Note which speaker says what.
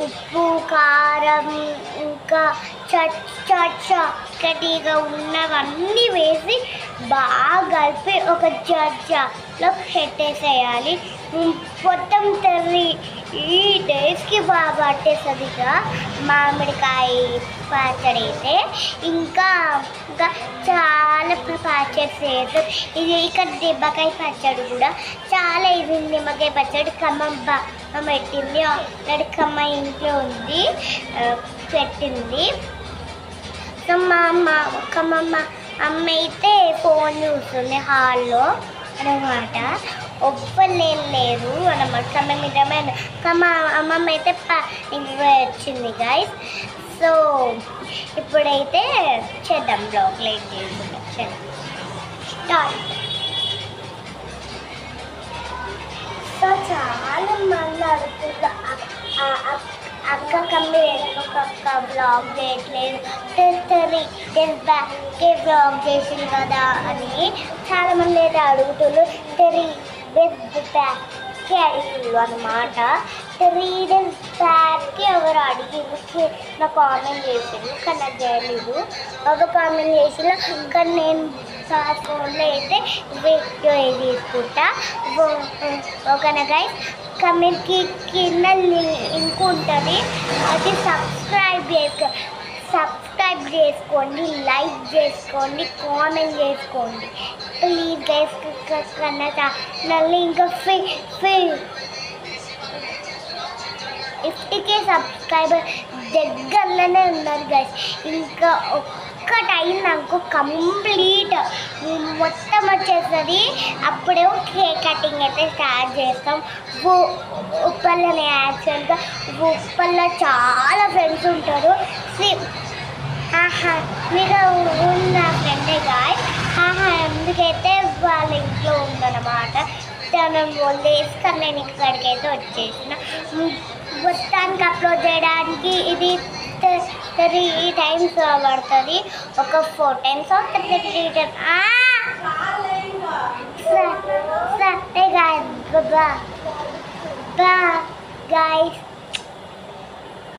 Speaker 1: ఉప్పు కారం ఇంకా చక్కటిగా ఉన్నవన్నీ వేసి బాగా కలిపి ఒక జార్లో పెట్టేసేయాలి. మొత్తం 3 డేస్కి బాగా పట్టేసరిగా మామిడికాయ పచ్చడి అయితే ఇంకా చాలా పచ్చడి చేయొచ్చు. ఇది ఇక్కడ నిమ్మకాయ పచ్చడి కూడా చాలా ఇది. నిమ్మకాయ పచ్చడి కమ్మమ్మ పెట్టింది, నడికమ్మ ఇంట్లో ఉంది పెట్టింది. సో మా అమ్మ అయితే ఫోన్ చూస్తుంది హాల్లో అన్నమాట. ఒవ్వలేం లేదు అన్నమాట. మా అమ్మమ్మ అయితే వచ్చింది గైస్. సో ఇప్పుడైతే చేద్దాం బ్లాగ్ లైక్ చేసుకుంటాం. స్టార్ట్. సో చాలా మంది అడుగుతున్నారు అక్క ఒక బ్లాగ్ చేయట్లేదు, 3 days బ్యాక్కే బ్లాగ్ చేసింది కదా అని చాలామంది అయితే అడుగుతున్నారు. 3 days బ్యాక్కి అడిగారు అన్నమాట. 3 days బ్యాక్కి ఎవరు అడిగింది నా కామెంట్ చేసింది, కానీ నాకు చేయలేదు. ఒక కామెంట్ చేసిన కానీ నేను ఫోన్లో అయితే వీడియో తీసుకుంటా. ఓకేనా గైస్? కమెంట్కి కింద లింక్ ఉంటుంది, అది సబ్స్క్రైబ్ చేసుకోండి, లైక్ చేసుకోండి, కామెంట్ చేసుకోండి ప్లీజ్ గైస్. కన్నా ఛానల్ని ఇంకా 50K సబ్స్క్రైబర్ దగ్గరలోనే ఉన్నారు గైస్. ఇంకా ఒక్కటైం నాకు కంప్లీట్ మొత్తం వచ్చేస్తుంది. అప్పుడే కేక్ కటింగ్ అయితే స్టార్ట్ చేస్తాం. ఉప్పల్లోనే యాక్చువల్గా ఉప్పల్లో చాలా ఫ్రెండ్స్ ఉంటారు. మీరు ఉన్న ఫ్రెండే గాయ్. ఎందుకైతే వాళ్ళ ఇంట్లో ఉందన్నమాట. తను వేసుకొని నేను ఇక్కడికి అయితే వచ్చేసిన. మొత్తానికి అప్లోడ్ చేయడానికి ఇది 3 times పడుతుంది. ఒక 4 times 3 times. Guys, bye guys.